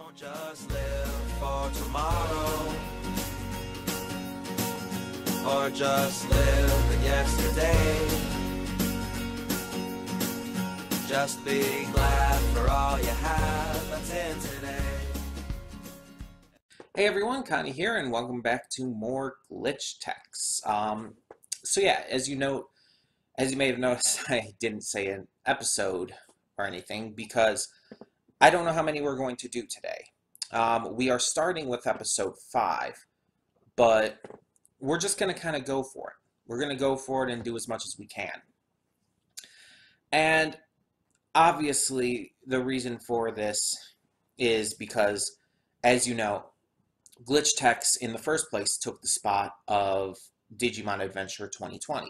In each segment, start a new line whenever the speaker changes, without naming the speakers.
Don't just live for tomorrow, or just live in yesterday. Just be glad for all you have that's in today.
Hey everyone, Connie here, and welcome back to more glitch techs. So yeah, as you may have noticed, I didn't say an episode or anything because I don't know how many we're going to do today. We are starting with episode 5, but we're just going to kind of go for it. We're going to go for it and do as much as we can. And obviously, the reason for this is because, as you know, glitch techs in the first place took the spot of Digimon Adventure 2020.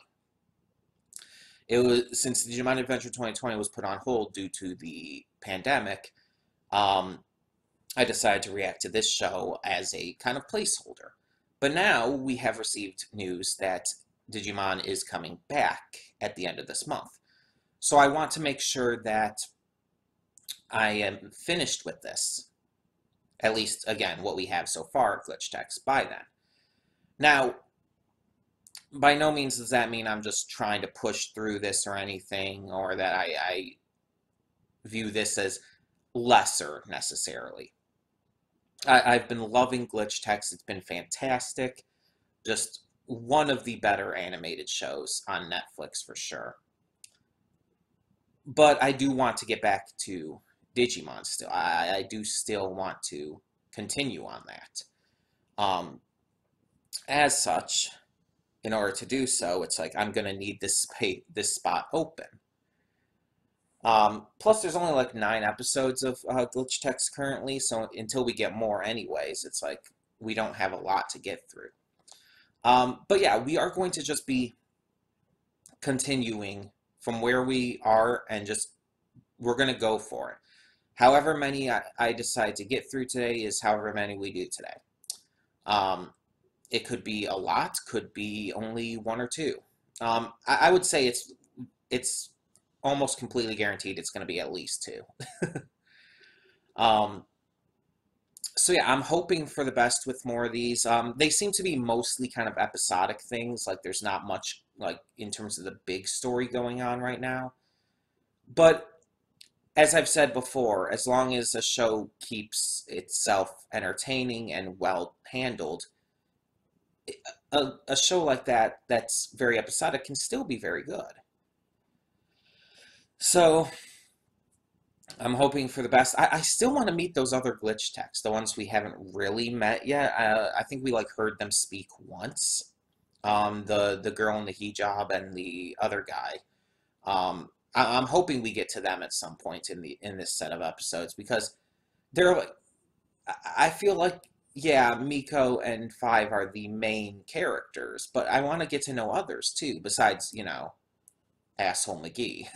It was since Digimon Adventure 2020 was put on hold due to the pandemic. I decided to react to this show as a kind of placeholder. But now we have received news that Digimon is coming back at the end of this month. So I want to make sure that I am finished with this. At least, again, what we have so far, glitch techs, by then. Now, by no means does that mean I'm just trying to push through this or anything, or that I view this as lesser, necessarily. I've been loving glitch techs. It's been fantastic. Just one of the better animated shows on Netflix, for sure. But I do want to get back to Digimon still. I do still want to continue on that. As such, in order to do so, it's like I'm going to need this spot open. Plus, there's only like 9 episodes of glitch techs currently, so until we get more anyways, it's like we don't have a lot to get through. But yeah, we are going to just be continuing from where we are, and we're going to go for it. However many I decide to get through today is however many we do today. It could be a lot, could be only 1 or 2. I would say it's almost completely guaranteed it's going to be at least 2. So yeah, I'm hoping for the best with more of these. They seem to be mostly kind of episodic things, like there's not much like in terms of the big story going on right now. But as I've said before, as long as a show keeps itself entertaining and well handled, a show like that that's very episodic can still be very good. So I'm hoping for the best. I still want to meet those other glitch techs, the ones we haven't really met yet. I think we like heard them speak once. The girl in the hijab and the other guy. I'm hoping we get to them at some point in this set of episodes, because they're like, I feel like, yeah, Miko and Five are the main characters, but I want to get to know others too, besides, asshole McGee.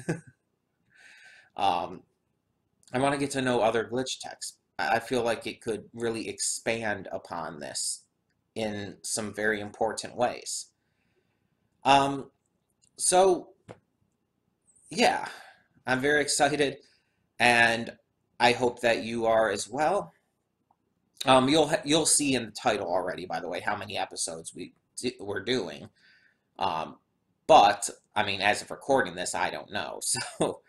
I want to get to know other glitch techs. I feel like it could really expand upon this in some very important ways. So yeah, I'm very excited, and I hope that you are as well. You'll see in the title already, by the way, how many episodes we're doing. But I mean, as of recording this, I don't know. So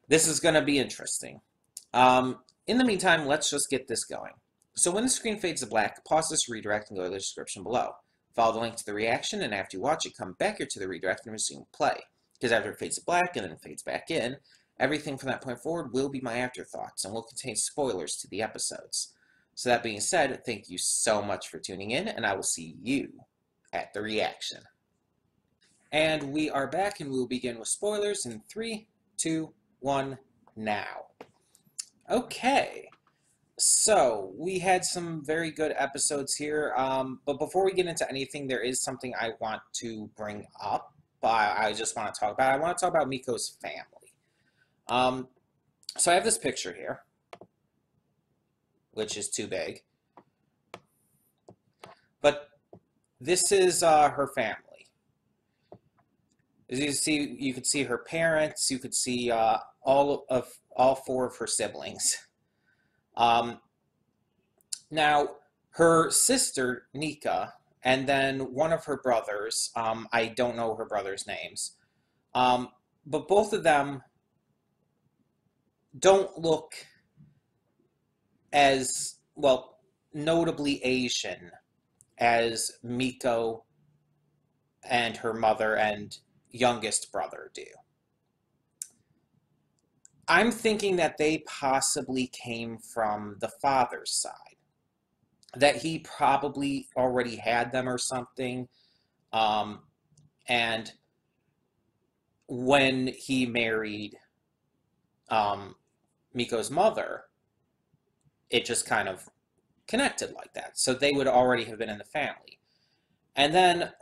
this is going to be interesting. In the meantime, let's just get this going. So when the screen fades to black, pause this redirect and go to the description below. Follow the link to the reaction, and after you watch it, come back here to the redirect and resume play. Because after it fades to black and then it fades back in, everything from that point forward will be my afterthoughts and will contain spoilers to the episodes. So that being said, thank you so much for tuning in, and I will see you at the reaction. And we are back, and we will begin with spoilers in 3, 2, 1, now. Okay, so we had some very good episodes here, but before we get into anything, there is something I want to bring up. I just want to talk about. I want to talk about Miko's family. So I have this picture here, which is too big, but this is her family. As you see, you could see her parents. You could see all 4 of her siblings. Now, her sister, Nika, and then one of her brothers, I don't know her brothers' names, um, but both of them don't look as, well, notably Asian as Miko and her mother and youngest brother do. I'm thinking that they possibly came from the father's side, that he probably already had them or something. Um, and when he married um, Miko's mother, it just kind of connected like that. So they would already have been in the family. And then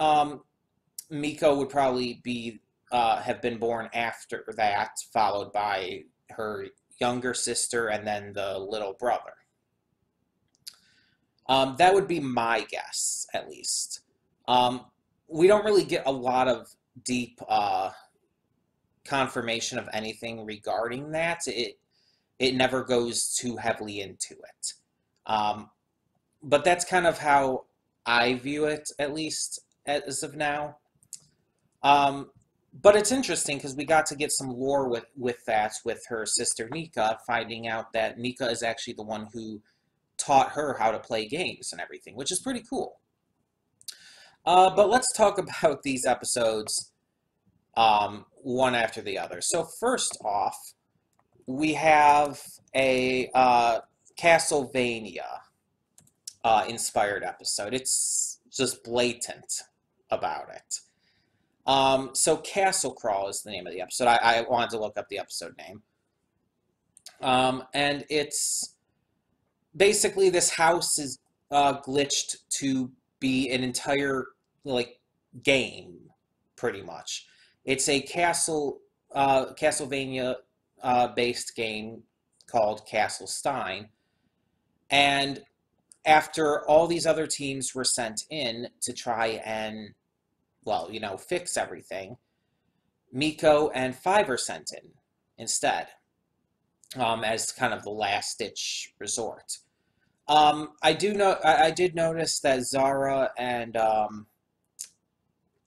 Miko would probably be have been born after that, followed by her younger sister and then the little brother. That would be my guess, at least. Um, we don't really get a lot of deep confirmation of anything regarding that. It never goes too heavily into it. Um, but that's kind of how I view it, at least as of now. Um, but it's interesting because we got to get some lore with that with her sister Nika, finding out that Nika is actually the one who taught her how to play games and everything, which is pretty cool. But let's talk about these episodes one after the other. So first off, we have a Castlevania inspired episode. It's just blatant about it. So Castle Crawl is the name of the episode. I wanted to look up the episode name. And it's basically this house is glitched to be an entire like game, pretty much. It's a Castlevania based game called Castle Stein, and after all these other teams were sent in to try and, well, fix everything, Miko and Five are sent in instead, as kind of the last ditch resort. I did notice that Zara and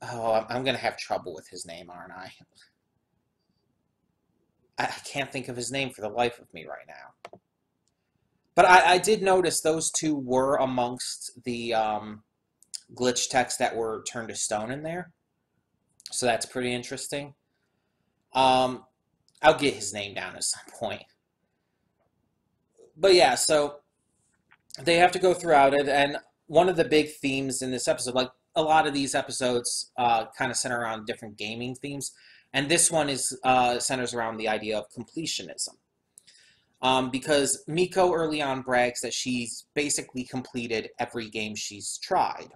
I'm gonna have trouble with his name, aren't I? I can't think of his name for the life of me right now. But I did notice those two were amongst the glitch texts that were turned to stone in there. So that's pretty interesting. I'll get his name down at some point. But yeah, so they have to go throughout it, and one of the big themes in this episode, like a lot of these episodes kind of center around different gaming themes, and this one is centers around the idea of completionism. Because Miko early on brags that she's basically completed every game she's tried.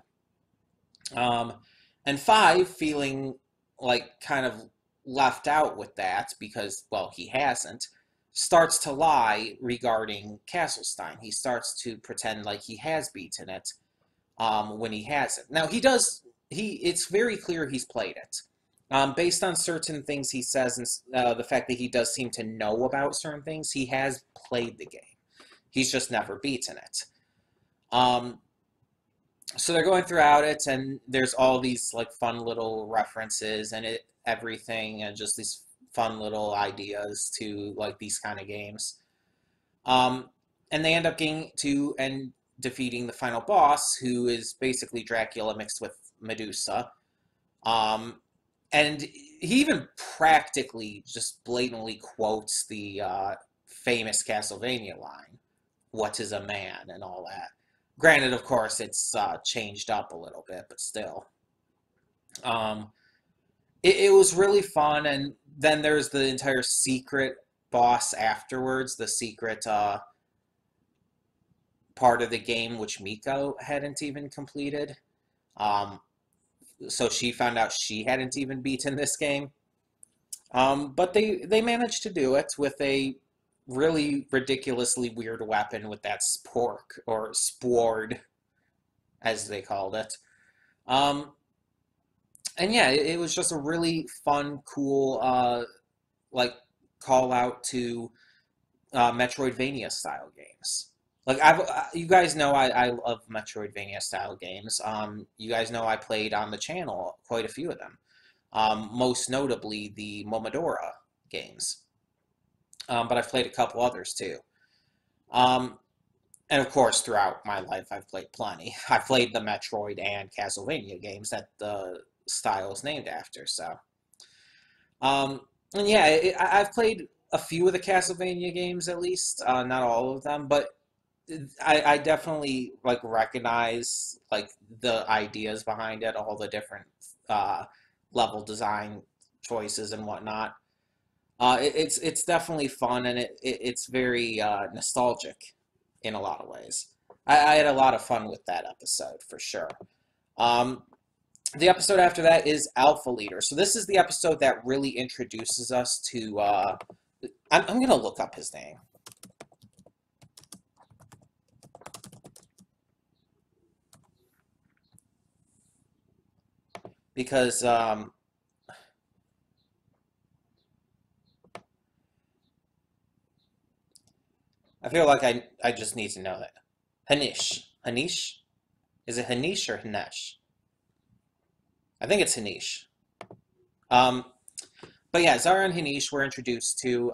And Five, feeling like kind of left out with that because, well, he hasn't, starts to lie regarding Castlestein. He starts to pretend like he has beaten it when he hasn't. Now, it's very clear he's played it. Based on certain things he says and the fact that he does seem to know about certain things, he has played the game. He's just never beaten it. So they're going throughout it, and there's all these like fun little references and everything, and just these fun little ideas to like these kind of games. And they end up getting to and defeating the final boss, who is basically Dracula mixed with Medusa. And he even practically just blatantly quotes the famous Castlevania line, "What is a man?" and all that. Granted, of course, it's changed up a little bit, but still. It was really fun, and then there's the entire secret boss afterwards, the secret part of the game which Miko hadn't even completed. So she found out she hadn't even beaten this game. But they managed to do it with a really ridiculously weird weapon with that spork, or spward, as they called it. And yeah, it was just a really fun, cool, like, call out to Metroidvania style games. Like you guys know I love Metroidvania style games. You guys know I played on the channel quite a few of them. Most notably the Momodora games. But I've played a couple others too. Um, and of course, throughout my life, I've played plenty. I've played the Metroid and Castlevania games that the style is named after. So, um, and yeah, I've played a few of the Castlevania games at least, not all of them, but I definitely like recognize like the ideas behind it, all the different uh, level design choices and whatnot. It's definitely fun and it's very nostalgic in a lot of ways. I had a lot of fun with that episode for sure. Um, the episode after that is Alpha Leader. So this is the episode that really introduces us to. I'm gonna look up his name because I feel like I just need to know that. Hanish, is it Hanish or Hanesh? I think it's Hanish. Um, But yeah, Zara and Hanish were introduced to.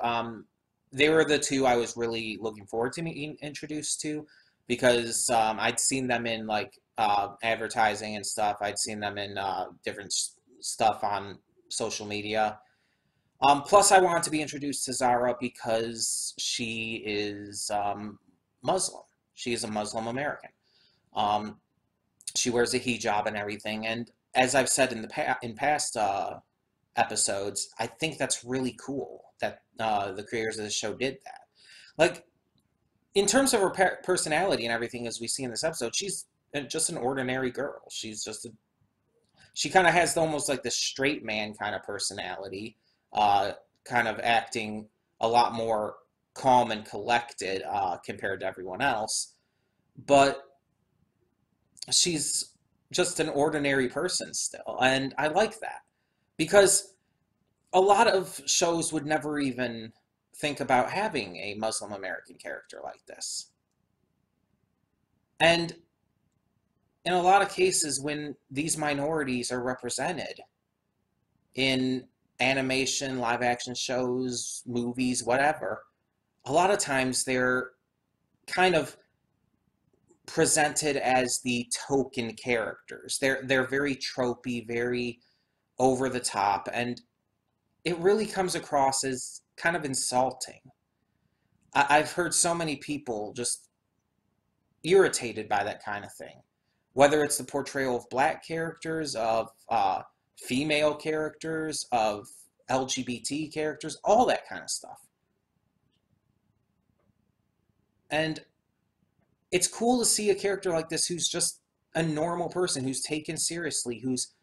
They were the two I was really looking forward to being introduced to because I'd seen them in like advertising and stuff. I'd seen them in different stuff on social media. Plus, I wanted to be introduced to Zara because she is Muslim. She is a Muslim American. Um, she wears a hijab and everything, and as I've said in in past episodes, I think that's really cool that the creators of the show did that. Like, in terms of her personality and everything, as we see in this episode, she's just an ordinary girl. She kind of has almost like the straight man kind of personality, uh, kind of acting a lot more calm and collected compared to everyone else. But she's just an ordinary person still, and I like that because a lot of shows would never even think about having a Muslim American character like this. And in a lot of cases, when these minorities are represented in animation, live action shows, movies, whatever, a lot of times they're kind of presented as the token characters. They're very tropey, very over the top, and it really comes across as kind of insulting. I've heard so many people just irritated by that kind of thing. Whether it's the portrayal of black characters, of female characters, of LGBT characters, all that kind of stuff. And it's cool to see a character like this who's just a normal person, who's taken seriously, who's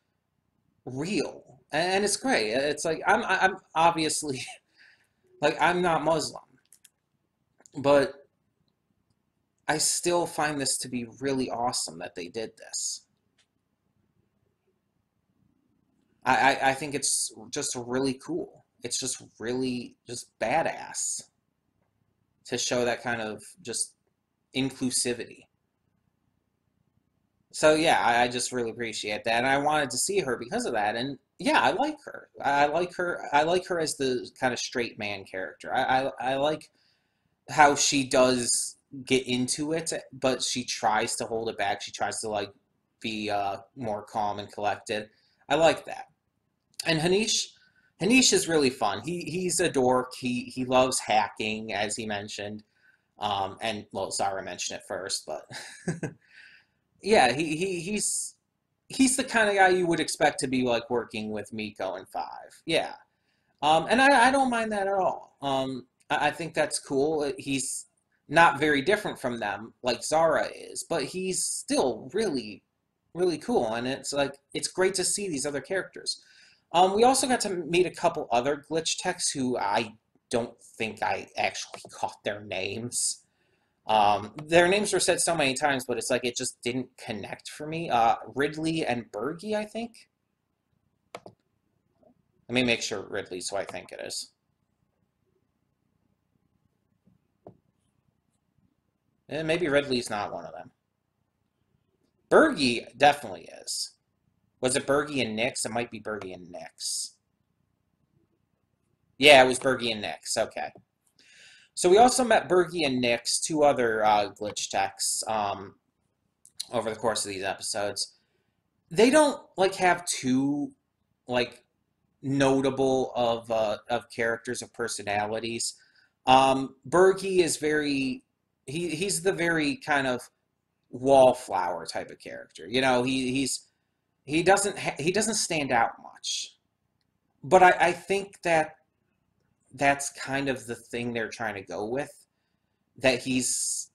real. And it's great. It's like I'm obviously like I'm not Muslim, but I still find this to be really awesome that they did this. I think it's just really cool. It's just really just badass to show that kind of just inclusivity. So yeah, I just really appreciate that, and I wanted to see her because of that. And yeah, I like her. I like her. I like her as the kind of straight man character. I like how she does get into it, but she tries to hold it back. She tries to like be more calm and collected. I like that. And Hanish is really fun. He's a dork. He loves hacking, as he mentioned. And well, Zara mentioned it first, but yeah, he's the kind of guy you would expect to be like working with Miko and Five. Yeah. And I don't mind that at all. I think that's cool. He's not very different from them, like Zara is, but he's still really, really cool. And it's like it's great to see these other characters. We also got to meet a couple other glitch techs who I don't think I actually caught their names. Their names were said so many times, but it's like it just didn't connect for me. Ridley and Bergie, I think. Let me make sure Ridley's who I think it is. Maybe Ridley's not one of them. Bergie definitely is. Was it Bergie and Nix? It might be Bergie and Nix. Yeah, it was Bergie and Nix. Okay. So we also met Bergie and Nix, two other glitch techs, over the course of these episodes. They don't like have two like notable of characters of personalities. Bergie is very he's the very kind of wallflower type of character. You know, he doesn't stand out much. But I think that that's kind of the thing they're trying to go with. That he's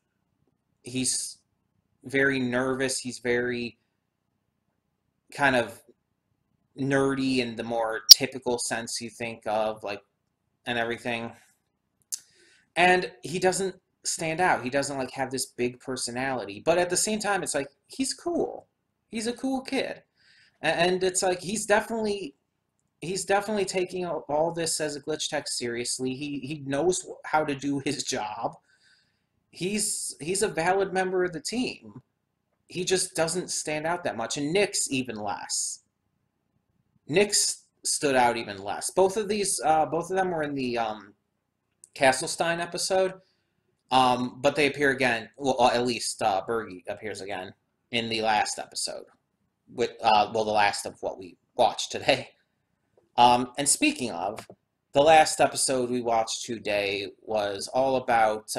very nervous. He's very kind of nerdy in the more typical sense you think of, like, and everything. And he doesn't stand out. He doesn't like have this big personality. But at the same time, it's like he's cool. He's a cool kid. And it's like he's definitely taking all this as a glitch tech seriously. He knows how to do his job. He's a valid member of the team. He just doesn't stand out that much, and Nick's even less. Nick's stood out even less. Both of them were in the Castlestein episode, but they appear again. Well, at least Bergie appears again in the last episode, with the last of what we watched today. And speaking of, the last episode we watched today was all about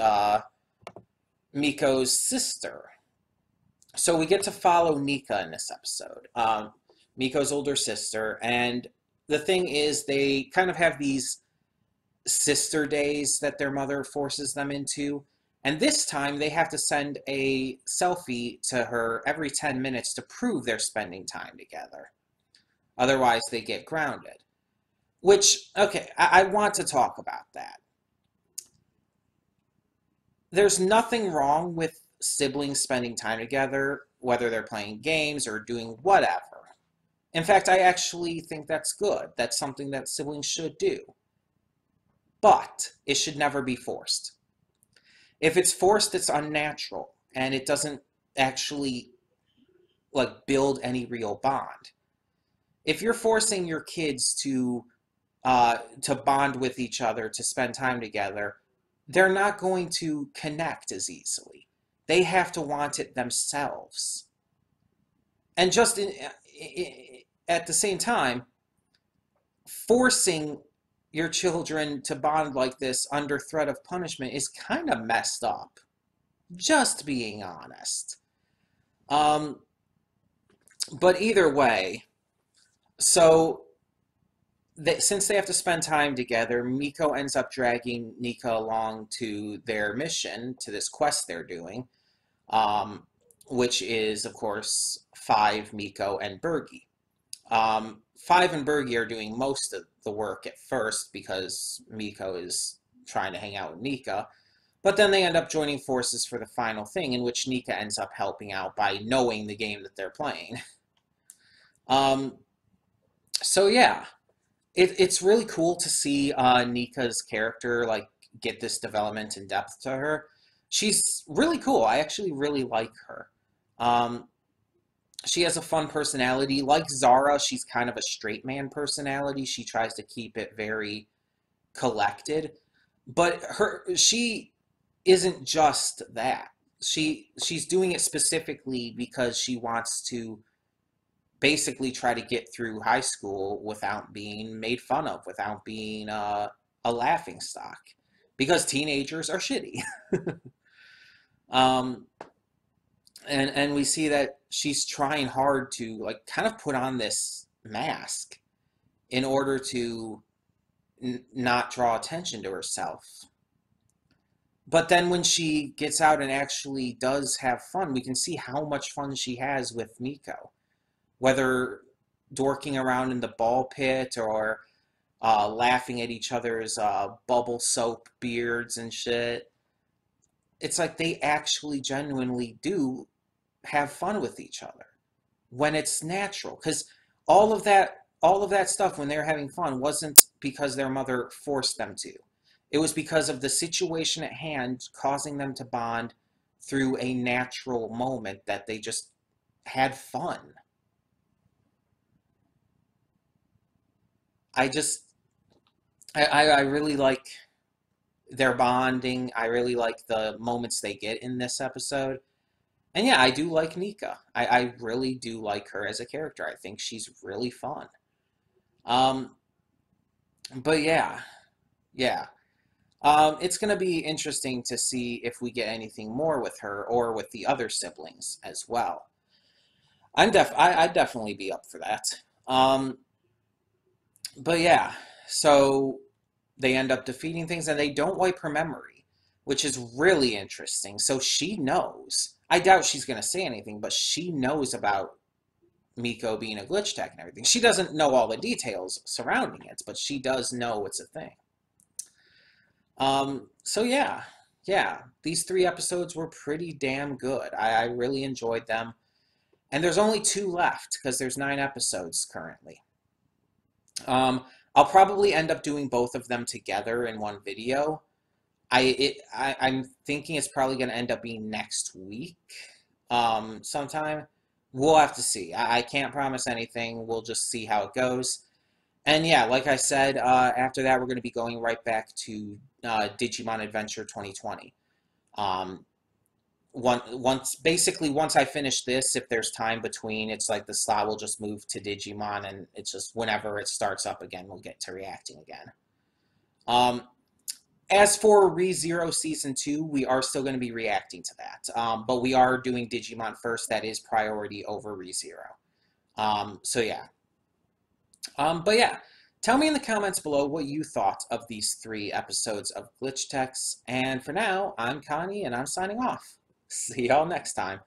Miko's sister. So we get to follow Nika in this episode, Miko's older sister, and the thing is they kind of have these sister days that their mother forces them into, and this time they have to send a selfie to her every 10 minutes to prove they're spending time together. Otherwise, they get grounded. Which, okay, I want to talk about that. There's nothing wrong with siblings spending time together, whether they're playing games or doing whatever. In fact, I actually think that's good. That's something that siblings should do. But it should never be forced. If it's forced, it's unnatural, and it doesn't actually like build any real bond. If you're forcing your kids to bond with each other, to spend time together, they're not going to connect as easily. They have to want it themselves. And just at the same time, forcing your children to bond like this under threat of punishment is kind of messed up. Just being honest. But either way, so since they have to spend time together, Miko ends up dragging Nika along to their mission, to this quest they're doing, which is, of course, 5, Miko, and Bergie. 5 and Bergie are doing most of the work at first because Miko is trying to hang out with Nika, but then they end up joining forces for the final thing, in which Nika ends up helping out by knowing the game that they're playing. So yeah. It's really cool to see Nika's character like get this development and depth to her. She's really cool. I actually really like her. She has a fun personality. Like Zara, she's kind of a straight man personality. She tries to keep it very collected, but she isn't just that. She's doing it specifically because she wants to basically try to get through high school without being made fun of, without being a laughing stock, because teenagers are shitty. And we see that she's trying hard to like kind of put on this mask in order to not draw attention to herself. But then when she gets out and actually does have fun, we can see how much fun she has with Miko. Whether dorking around in the ball pit or laughing at each other's bubble soap beards and shit. It's like they actually genuinely do have fun with each other when it's natural. Because all of that stuff when they're having fun wasn't because their mother forced them to. It was because of the situation at hand causing them to bond through a natural moment that they just had fun. I just, I really like their bonding. I really like the moments they get in this episode. And yeah, I do like Nika. I really do like her as a character. I think she's really fun. Um, but yeah, yeah. It's going to be interesting to see if we get anything more with her or with the other siblings as well. I'd definitely be up for that. Um, but yeah, so they end up defeating things and they don't wipe her memory, which is really interesting. So she knows. I doubt she's going to say anything, but she knows about Miko being a glitch tech and everything. She doesn't know all the details surrounding it, but she does know it's a thing. So yeah, yeah, these 3 episodes were pretty damn good. I really enjoyed them. And there's only 2 left because there's 9 episodes currently. I'll probably end up doing both of them together in one video. I'm thinking it's probably going to end up being next week, sometime. We'll have to see. I can't promise anything. We'll just see how it goes. And yeah, like I said, after that, we're going to be going right back to Digimon Adventure 2020. Um, once I finish this, if there's time between, it's like the slot will just move to Digimon, and it's just whenever it starts up again, we'll get to reacting again. Um, as for ReZero Season 2, we are still going to be reacting to that, but we are doing Digimon first. That is priority over ReZero. So yeah. But yeah, tell me in the comments below what you thought of these 3 episodes of Glitch Techs. And for now, I'm Connie, and I'm signing off. See y'all next time.